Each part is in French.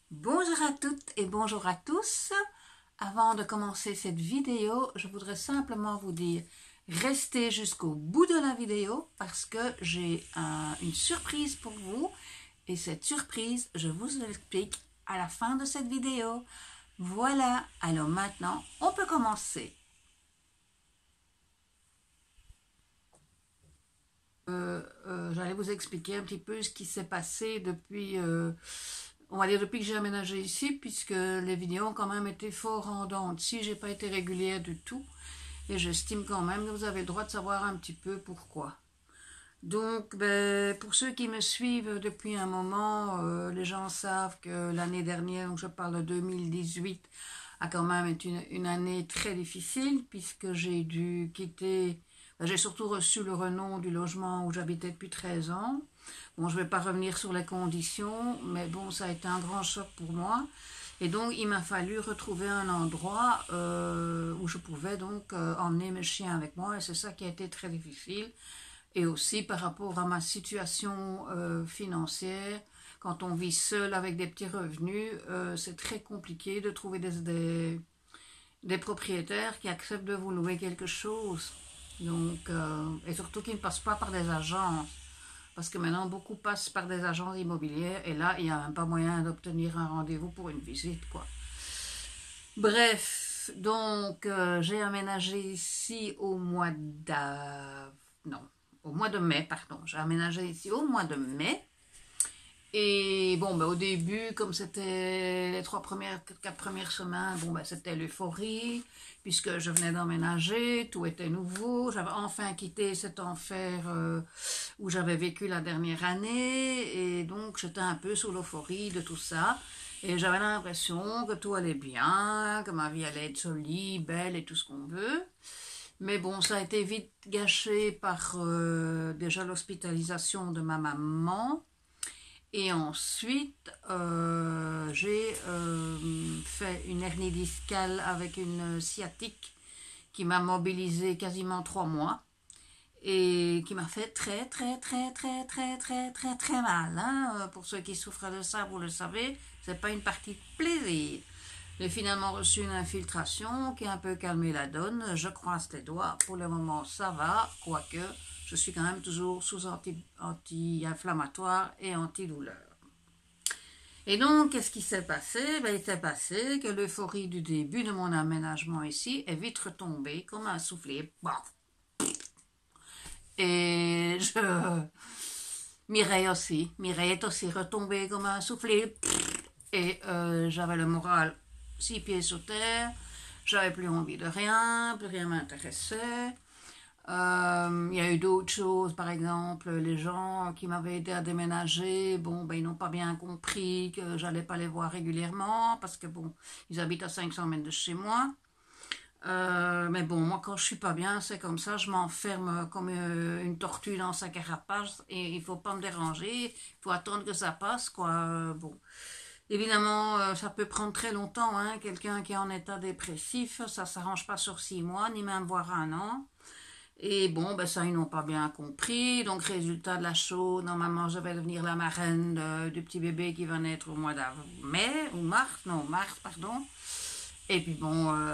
Bonjour à toutes et bonjour à tous. Avant de commencer cette vidéo, je voudrais simplement vous dire, restez jusqu'au bout de la vidéo parce que j'ai une surprise pour vous et cette surprise, je vous l'explique à la fin de cette vidéo. Voilà, alors maintenant, on peut commencer. J'allais vous expliquer un petit peu ce qui s'est passé depuis, on va dire depuis que j'ai aménagé ici, puisque les vidéos ont quand même été fort en dents de scie, j'ai pas été régulière du tout, et j'estime quand même que vous avez le droit de savoir un petit peu pourquoi. Donc, pour ceux qui me suivent depuis un moment, les gens savent que l'année dernière, donc je parle de 2018, a quand même été une année très difficile, puisque j'ai dû quitter. J'ai surtout reçu le renom du logement où j'habitais depuis 13 ans. Bon, je ne vais pas revenir sur les conditions, mais bon, ça a été un grand choc pour moi. Et donc, il m'a fallu retrouver un endroit où je pouvais donc emmener mes chiens avec moi. Et c'est ça qui a été très difficile. Et aussi par rapport à ma situation financière, quand on vit seul avec des petits revenus, c'est très compliqué de trouver des propriétaires qui acceptent de vous louer quelque chose. Donc, et surtout qui ne passent pas par des agences. Parce que maintenant, beaucoup passent par des agences immobilières et là, il n'y a même pas moyen d'obtenir un rendez-vous pour une visite, quoi. Bref, donc j'ai aménagé ici au mois non, au mois de mai, pardon. J'ai aménagé ici au mois de mai. Et bon, au début, comme c'était les 4 premières semaines, c'était l'euphorie, puisque je venais d'emménager, tout était nouveau, j'avais enfin quitté cet enfer où j'avais vécu la dernière année, et donc j'étais un peu sous l'euphorie de tout ça, et j'avais l'impression que tout allait bien, que ma vie allait être jolie, belle et tout ce qu'on veut. Mais bon, ça a été vite gâché par déjà l'hospitalisation de ma maman. Et ensuite, j'ai fait une hernie discale avec une sciatique qui m'a mobilisée quasiment 3 mois et qui m'a fait très très très très très très très très mal. Hein. Pour ceux qui souffrent de ça, vous le savez, c'est pas une partie de plaisir. J'ai finalement reçu une infiltration qui a un peu calmé la donne. Je croise les doigts. Pour le moment, ça va, quoique je suis quand même toujours sous anti-inflammatoire et antidouleur. Et donc, qu'est-ce qui s'est passé? Il s'est passé que l'euphorie du début de mon aménagement ici est vite retombée comme un soufflet. Bon. Et Mireille aussi. Mireille est aussi retombée comme un soufflet. Et j'avais le moral 6 pieds sous terre. J'avais plus envie de rien, plus rien m'intéressait. Il y a eu d'autres choses, par exemple, les gens qui m'avaient aidé à déménager, ils n'ont pas bien compris que j'allais pas les voir régulièrement parce que ils habitent à 500 mètres de chez moi. Mais bon, moi quand je suis pas bien, c'est comme ça, je m'enferme comme une tortue dans sa carapace et il faut pas me déranger, il faut attendre que ça passe, quoi. Évidemment, ça peut prendre très longtemps, hein. Quelqu'un qui est en état dépressif, ça s'arrange pas sur 6 mois, ni même voire un an. Et ça, ils n'ont pas bien compris. Donc, résultat de la chose, normalement, je vais devenir la marraine du petit bébé qui va naître au mois de mai, ou mars, non, mars, pardon. Et puis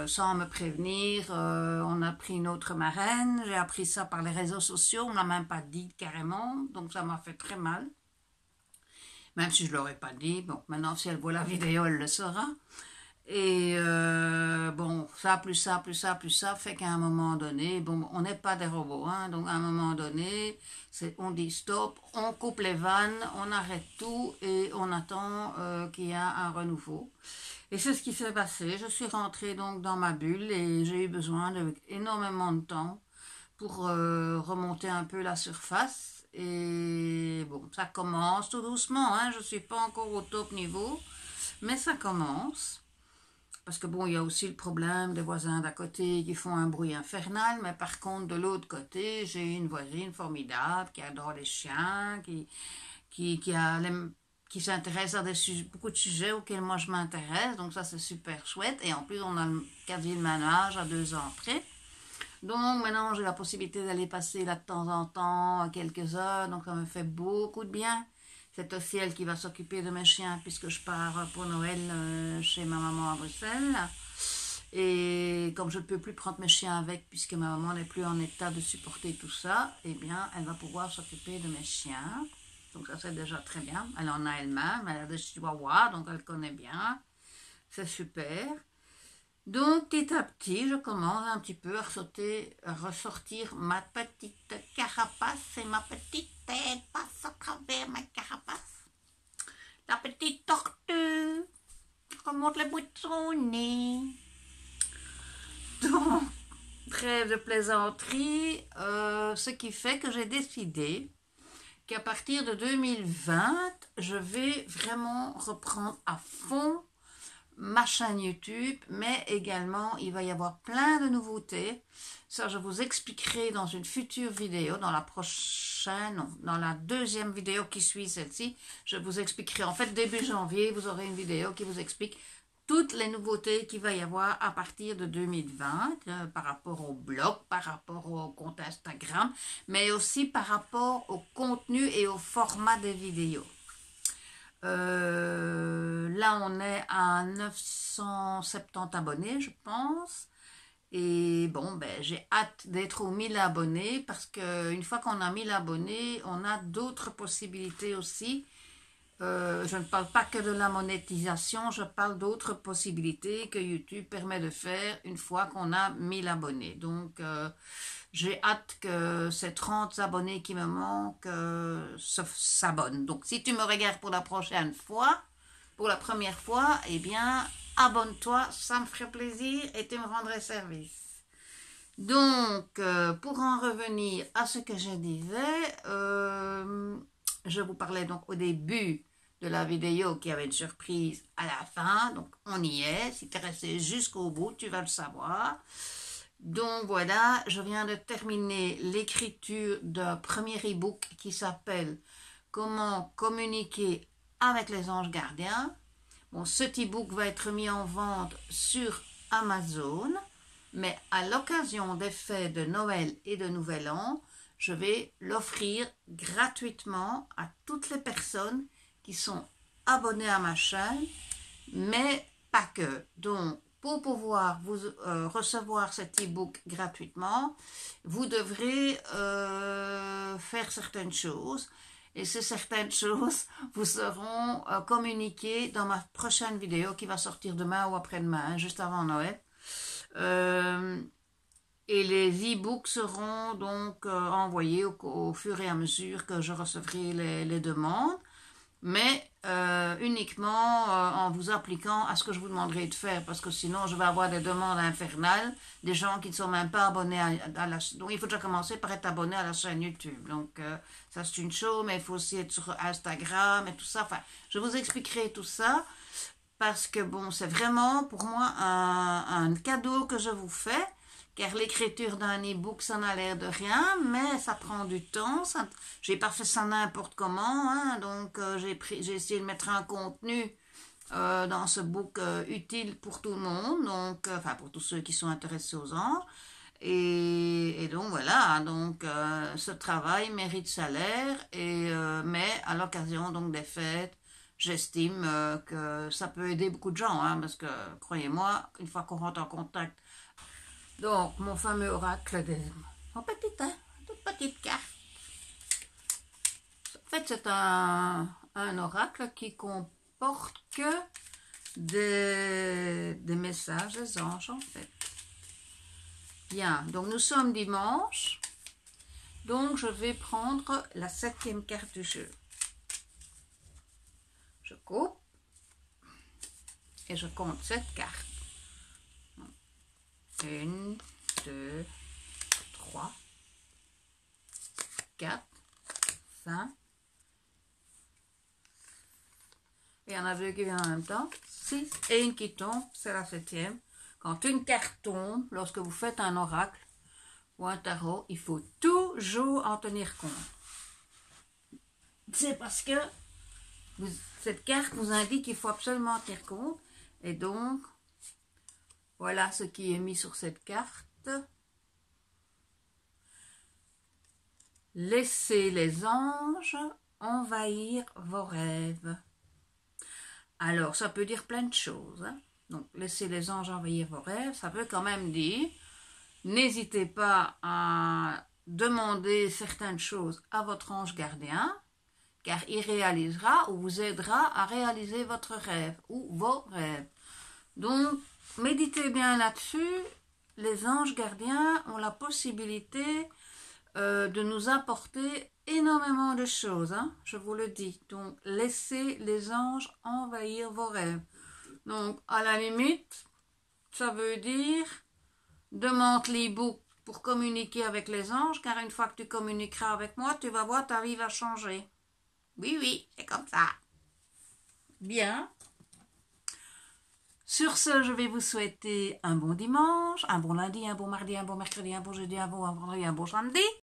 sans me prévenir, on a pris une autre marraine. J'ai appris ça par les réseaux sociaux, on ne m'a même pas dit carrément. Donc, ça m'a fait très mal. Même si je ne l'aurais pas dit. Bon, maintenant, si elle voit la vidéo, elle le saura. Et ça, plus ça, plus ça, plus ça, fait qu'à un moment donné, on n'est pas des robots, hein, donc à un moment donné, on dit stop, on coupe les vannes, on arrête tout et on attend qu'il y ait un renouveau. Et c'est ce qui s'est passé. Je suis rentrée donc dans ma bulle et j'ai eu besoin d'énormément de temps pour remonter un peu la surface. Et ça commence tout doucement, hein, je ne suis pas encore au top niveau, mais ça commence. Parce que il y a aussi le problème des voisins d'à côté qui font un bruit infernal, mais par contre, de l'autre côté, j'ai une voisine formidable qui adore les chiens, qui s'intéresse à beaucoup de sujets auxquels moi je m'intéresse, donc ça c'est super chouette. Et en plus, on a le quartier de manage à 2 ans près. Donc maintenant, j'ai la possibilité d'aller passer là de temps en temps quelques heures, donc ça me fait beaucoup de bien. C'est aussi elle qui va s'occuper de mes chiens puisque je pars pour Noël chez ma maman à Bruxelles. Et comme je ne peux plus prendre mes chiens avec puisque ma maman n'est plus en état de supporter tout ça, eh bien, elle va pouvoir s'occuper de mes chiens. Donc ça, c'est déjà très bien. Elle en a elle-même, elle a des chihuahuas, donc elle connaît bien. C'est super. Donc, petit à petit, je commence un petit peu à ressortir ma petite carapace et ma petite tête passe à travers ma carapace. La petite tortue remonte le bout de son nez. Donc, trêve de plaisanterie, ce qui fait que j'ai décidé qu'à partir de 2020, je vais vraiment reprendre à fond ma chaîne YouTube, mais également il va y avoir plein de nouveautés. Ça, je vous expliquerai dans une future vidéo, dans la prochaine, non, dans la deuxième vidéo qui suit celle-ci. Je vous expliquerai, en fait, début janvier, vous aurez une vidéo qui vous explique toutes les nouveautés qu'il va y avoir à partir de 2020 par rapport au blog, par rapport au compte Instagram, mais aussi par rapport au contenu et au format des vidéos. Là, on est à 970 abonnés, je pense. Et bon, ben, j'ai hâte d'être aux 1000 abonnés parce qu'une fois qu'on a 1000 abonnés, on a d'autres possibilités aussi. Je ne parle pas que de la monétisation, je parle d'autres possibilités que YouTube permet de faire une fois qu'on a 1000 abonnés. Donc, j'ai hâte que ces 30 abonnés qui me manquent s'abonnent. Donc, si tu me regardes pour la prochaine fois, pour la première fois, eh bien, abonne-toi, ça me ferait plaisir et tu me rendrais service. Donc, pour en revenir à ce que je disais, je vous parlais donc au début de la vidéo qu'il y avait une surprise à la fin. Donc, on y est. Si tu es resté jusqu'au bout, tu vas le savoir. Donc, voilà, je viens de terminer l'écriture d'un premier e-book qui s'appelle « Comment communiquer avec les anges gardiens ». Bon, cet e-book va être mis en vente sur Amazon, mais à l'occasion des fêtes de Noël et de Nouvel An, je vais l'offrir gratuitement à toutes les personnes qui sont abonnées à ma chaîne, mais pas que. Donc, pour pouvoir vous recevoir cet e-book gratuitement, vous devrez faire certaines choses. Et ces certaines choses vous seront communiquées dans ma prochaine vidéo qui va sortir demain ou après-demain, juste avant Noël. Et les e-books seront donc envoyés au fur et à mesure que je recevrai les demandes, mais uniquement en vous appliquant à ce que je vous demanderai de faire, parce que sinon je vais avoir des demandes infernales, des gens qui ne sont même pas abonnés à la chaîne. Donc il faut déjà commencer par être abonné à la chaîne YouTube. Donc ça c'est une chose, mais il faut aussi être sur Instagram et tout ça. Enfin, je vous expliquerai tout ça, parce que bon, c'est vraiment pour moi un cadeau que je vous fais. Car l'écriture d'un e-book, ça n'a l'air de rien, mais ça prend du temps. J'ai pas fait ça n'importe comment, hein, donc j'ai essayé de mettre un contenu dans ce book utile pour tout le monde, donc enfin pour tous ceux qui sont intéressés aux anges. Et donc voilà, donc ce travail mérite salaire, mais à l'occasion donc des fêtes, j'estime que ça peut aider beaucoup de gens, hein, parce que croyez-moi, une fois qu'on rentre en contact. Donc, mon fameux oracle mon petit, hein, toute petite carte. En fait, c'est un oracle qui comporte que des messages des anges, en fait. Bien, donc nous sommes dimanche. Donc, je vais prendre la 7e carte du jeu. Je coupe et je compte 7 cartes. 1, 2, 3, 4, 5. Il y en a 2 qui viennent en même temps. 6 et une qui tombe, c'est la 7e. Quand une carte tombe, lorsque vous faites un oracle ou un tarot, il faut toujours en tenir compte. C'est parce que cette carte vous indique qu'il faut absolument en tenir compte. Et donc, voilà ce qui est mis sur cette carte. Laissez les anges envahir vos rêves. Alors, ça peut dire plein de choses. Hein. Donc, laissez les anges envahir vos rêves, ça peut quand même dire, n'hésitez pas à demander certaines choses à votre ange gardien, car il réalisera ou vous aidera à réaliser votre rêve ou vos rêves. Donc, méditez bien là-dessus. Les anges gardiens ont la possibilité de nous apporter énormément de choses, hein, je vous le dis. Donc, laissez les anges envahir vos rêves. Donc, à la limite, ça veut dire demande l'e-book pour communiquer avec les anges, car une fois que tu communiqueras avec moi, tu vas voir, ta vie va changer. Oui, oui, c'est comme ça. Bien. Sur ce, je vais vous souhaiter un bon dimanche, un bon lundi, un bon mardi, un bon mercredi, un bon jeudi, un bon vendredi, un bon samedi.